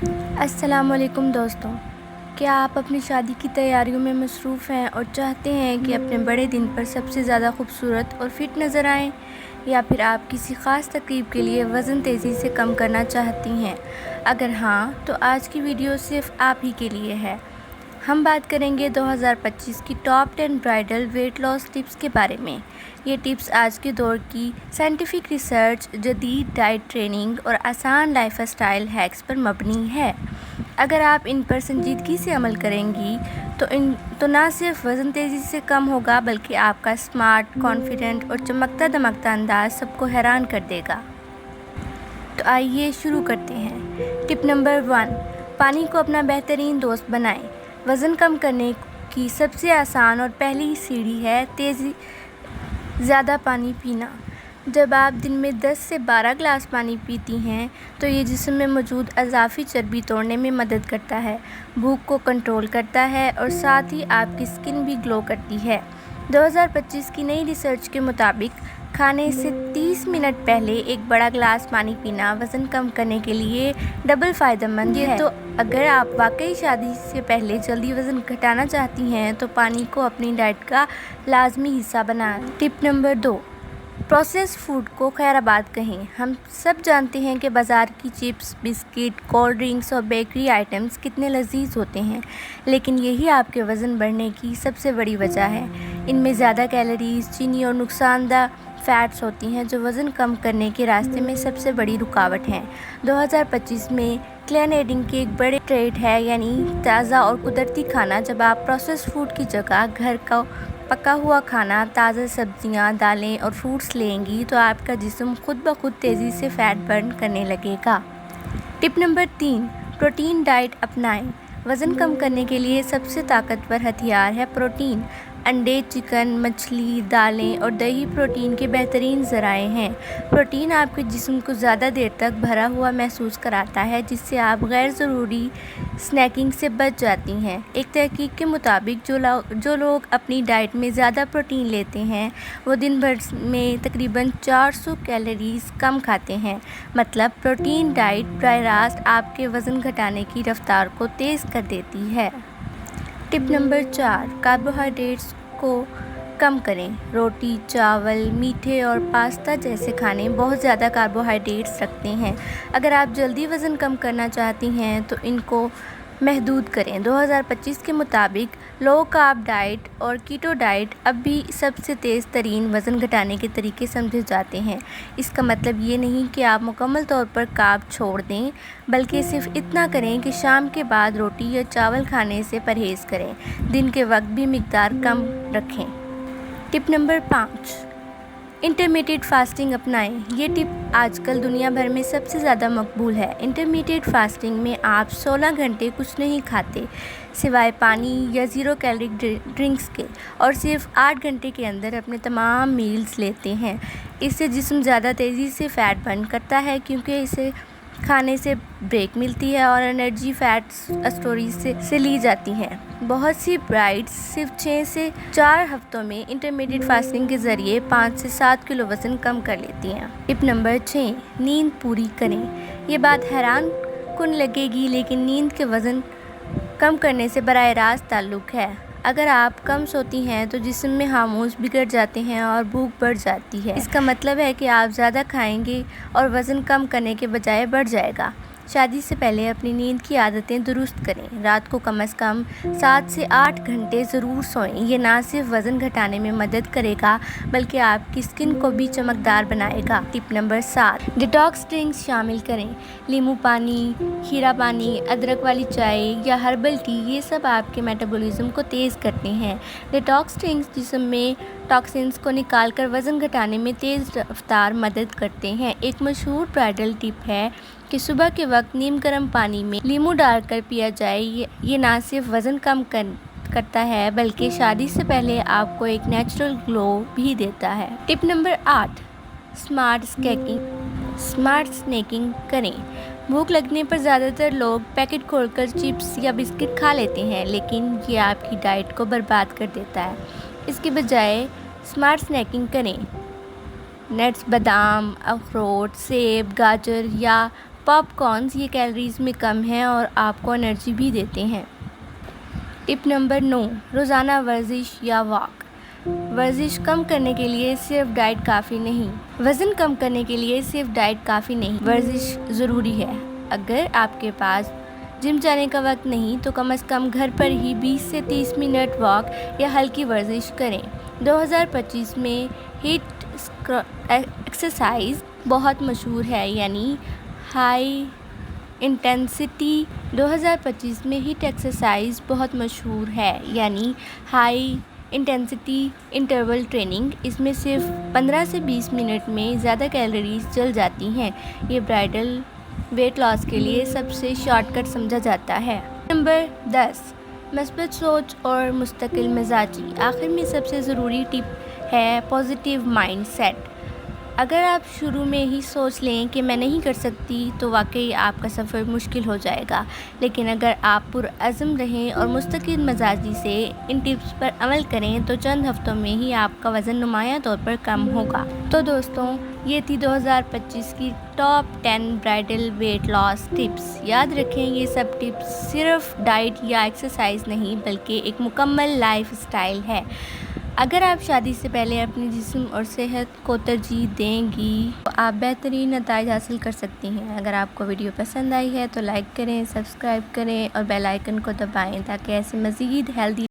السلام علیکم دوستوں، کیا آپ اپنی شادی کی تیاریوں میں مصروف ہیں اور چاہتے ہیں کہ اپنے بڑے دن پر سب سے زیادہ خوبصورت اور فٹ نظر آئیں، یا پھر آپ کسی خاص تقریب کے لیے وزن تیزی سے کم کرنا چاہتی ہیں؟ اگر ہاں تو آج کی ویڈیو صرف آپ ہی کے لیے ہے۔ ہم بات کریں گے 2025 کی top 10 bridal weight loss tips کے بارے میں۔ یہ ٹپس آج کے دور کی سائنٹیفک ریسرچ، جدید ڈائٹ ٹریننگ اور آسان لائف اسٹائل ہیکس پر مبنی ہے۔ اگر آپ ان پر سنجیدگی سے عمل کریں گی تو نہ صرف وزن تیزی سے کم ہوگا بلکہ آپ کا اسمارٹ، کانفیڈنٹ اور چمکتا دمکتا انداز سب کو حیران کر دے گا۔ تو آئیے شروع کرتے ہیں۔ ٹپ نمبر 1، پانی کو اپنا بہترین دوست بنائیں۔ وزن کم کرنے کی سب سے آسان اور پہلی سیڑھی ہے زیادہ پانی پینا۔ جب آپ دن میں 10 سے 12 گلاس پانی پیتی ہیں تو یہ جسم میں موجود اضافی چربی توڑنے میں مدد کرتا ہے، بھوک کو کنٹرول کرتا ہے اور ساتھ ہی آپ کی اسکن بھی گلو کرتی ہے۔ 2025 کی نئی ریسرچ کے مطابق کھانے سے 30 منٹ پہلے ایک بڑا گلاس پانی پینا وزن کم کرنے کے لیے ڈبل فائدہ مند ہے۔ تو اگر آپ واقعی شادی سے پہلے جلدی وزن گھٹانا چاہتی ہیں تو پانی کو اپنی ڈائٹ کا لازمی حصہ بنائیں۔ ٹپ نمبر 2، پروسیسڈ فوڈ کو خیر آباد کہیں۔ ہم سب جانتے ہیں کہ بازار کی چپس، بسکٹ، کولڈ ڈرنکس اور بیکری آئٹمز کتنے لذیذ ہوتے ہیں، لیکن یہی آپ کے وزن بڑھنے کی سب سے بڑی وجہ ہے۔ ان میں زیادہ کیلوریز، چینی اور نقصان دہ فیٹس ہوتی ہیں جو وزن کم کرنے کے راستے میں سب سے بڑی رکاوٹ ہیں۔ 2025 میں کلین ایٹنگ کی ایک بڑی ٹرینڈ ہے، یعنی تازہ اور قدرتی کھانا۔ جب آپ پروسیسڈ فوڈ کی جگہ گھر کا پکا ہوا کھانا، تازہ سبزیاں، دالیں اور فروٹس لیں گی تو آپ کا جسم خود بخود تیزی سے فیٹ برن کرنے لگے گا۔ ٹپ نمبر 3، پروٹین ڈائٹ اپنائیں۔ وزن کم کرنے کے لیے سب سے طاقتور ہتھیار ہے پروٹین۔ انڈے، چکن، مچھلی، دالیں اور دہی پروٹین کے بہترین ذرائع ہیں۔ پروٹین آپ کے جسم کو زیادہ دیر تک بھرا ہوا محسوس کراتا ہے، جس سے آپ غیر ضروری اسنیکنگ سے بچ جاتی ہیں۔ ایک تحقیق کے مطابق جو لوگ اپنی ڈائٹ میں زیادہ پروٹین لیتے ہیں وہ دن بھر میں تقریباً 400 کیلوریز کم کھاتے ہیں۔ مطلب پروٹین ڈائٹ براہ راست آپ کے وزن گھٹانے کی رفتار کو تیز کر دیتی ہے۔ ٹپ نمبر 4، کاربوہائیڈریٹس کو کم کریں۔ روٹی، چاول، میٹھے اور پاستا جیسے کھانے بہت زیادہ کاربوہائیڈریٹس رکھتے ہیں۔ اگر آپ جلدی وزن کم کرنا چاہتی ہیں تو ان کو محدود کریں۔ 2025 کے مطابق لو کارب ڈائٹ اور کیٹو ڈائٹ اب بھی سب سے تیز ترین وزن گھٹانے کے طریقے سمجھے جاتے ہیں۔ اس کا مطلب یہ نہیں کہ آپ مکمل طور پر کارب چھوڑ دیں، بلکہ صرف اتنا کریں کہ شام کے بعد روٹی یا چاول کھانے سے پرہیز کریں۔ دن کے وقت بھی مقدار کم رکھیں۔ ٹپ نمبر 5، انٹرمیٹیٹ فاسٹنگ اپنائیں۔ یہ ٹپ آج کل دنیا بھر میں سب سے زیادہ مقبول ہے۔ انٹرمیٹیٹ فاسٹنگ میں آپ 16 گھنٹے کچھ نہیں کھاتے سوائے پانی یا 0 کیلوری ڈرنکس کے، اور صرف 8 گھنٹے کے اندر اپنے تمام میلز لیتے ہیں۔ اس سے جسم زیادہ تیزی سے فیٹ برن کرتا ہے کیونکہ اسے کھانے سے بریک ملتی ہے اور انرجی فیٹ اسٹوریج سے لی جاتی ہے۔ بہت سی برائڈز صرف 6 سے 4 ہفتوں میں انٹرمیٹیٹ فاسٹنگ کے ذریعے 5 سے 7 کلو وزن کم کر لیتی ہیں۔ ٹپ نمبر 6، نیند پوری کریں۔ یہ بات حیران کن لگے گی لیکن نیند کے وزن کم کرنے سے براہ راست تعلق ہے۔ اگر آپ کم سوتی ہیں تو جسم میں ہارمونز بگڑ جاتے ہیں اور بھوک بڑھ جاتی ہے۔ اس کا مطلب ہے کہ آپ زیادہ کھائیں گے اور وزن کم کرنے کے بجائے بڑھ جائے گا۔ شادی سے پہلے اپنی نیند کی عادتیں درست کریں۔ رات کو کم از کم 7 سے 8 گھنٹے ضرور سوئیں۔ یہ نہ صرف وزن گھٹانے میں مدد کرے گا بلکہ آپ کی اسکن کو بھی چمکدار بنائے گا۔ ٹپ نمبر 7، ڈیٹاکس ڈرنکس شامل کریں۔ لیموں پانی، کھیرا پانی، ادرک والی چائے یا ہربل ٹی، یہ سب آپ کے میٹابولزم کو تیز کرتے ہیں۔ ڈیٹاکس ڈرنکس جسم میں ٹاکسنز کو نکال کر وزن گھٹانے میں تیز رفتار مدد کرتے ہیں۔ ایک مشہور برائڈل ٹپ ہے کہ صبح کے وقت نیم گرم پانی میں لیموں ڈال کر پیا جائے۔ یہ نہ صرف وزن کم کرتا ہے بلکہ شادی سے پہلے آپ کو ایک نیچرل گلو بھی دیتا ہے۔ ٹپ نمبر 8، اسمارٹ اسنیکنگ کریں۔ بھوک لگنے پر زیادہ تر لوگ پیکٹ کھول کر چپس یا بسکٹ کھا لیتے ہیں، لیکن یہ آپ کی ڈائٹ کو برباد کر دیتا ہے۔ اس کے بجائے اسمارٹ اسنیکنگ کریں۔ نٹس، بادام، اخروٹ، سیب، گاجر یا پاپ کارنز یہ کیلریز میں کم ہیں اور آپ کو انرجی بھی دیتے ہیں۔ ٹپ نمبر 9، روزانہ ورزش یا واک۔ ورزش کم کرنے کے لیے صرف ڈائٹ کافی نہیں۔ وزن کم کرنے کے لیے صرف ڈائٹ کافی نہیں، ورزش ضروری ہے۔ اگر آپ کے پاس جم جانے کا وقت نہیں تو کم از کم گھر پر ہی 20 سے 30 منٹ واک یا ہلکی ورزش کریں۔ 2025 میں ہیٹ ایکسرسائز بہت مشہور ہے، یعنی ہائی انٹینسٹی 2025 میں ہیٹ ایکسرسائز بہت مشہور ہے، یعنی ہائی انٹینسٹی انٹرول ٹریننگ۔ اس میں صرف 15 سے 20 منٹ میں زیادہ کیلوریز جل جاتی ہیں۔ یہ برائڈل ویٹ لاس کے لیے سب سے شارٹ کٹ سمجھا جاتا ہے۔ نمبر 10، مثبت سوچ اور مستقل مزاجی۔ آخر میں سب سے ضروری ٹپ ہے پازیٹیو مائنڈ سیٹ۔ اگر آپ شروع میں ہی سوچ لیں کہ میں نہیں کر سکتی تو واقعی آپ کا سفر مشکل ہو جائے گا، لیکن اگر آپ پرعزم رہیں اور مستقل مزاجی سے ان ٹپس پر عمل کریں تو چند ہفتوں میں ہی آپ کا وزن نمایاں طور پر کم ہوگا۔ تو دوستوں، یہ تھی 2025 کی top 10 bridal weight loss tips. یاد رکھیں، یہ سب ٹپس صرف ڈائٹ یا ایکسرسائز نہیں بلکہ ایک مکمل لائف اسٹائل ہے۔ اگر آپ شادی سے پہلے اپنے جسم اور صحت کو ترجیح دیں گی تو آپ بہترین نتائج حاصل کر سکتی ہیں۔ اگر آپ کو ویڈیو پسند آئی ہے تو لائک کریں، سبسکرائب کریں اور بیل آئیکن کو دبائیں تاکہ ایسے مزید ہیلدی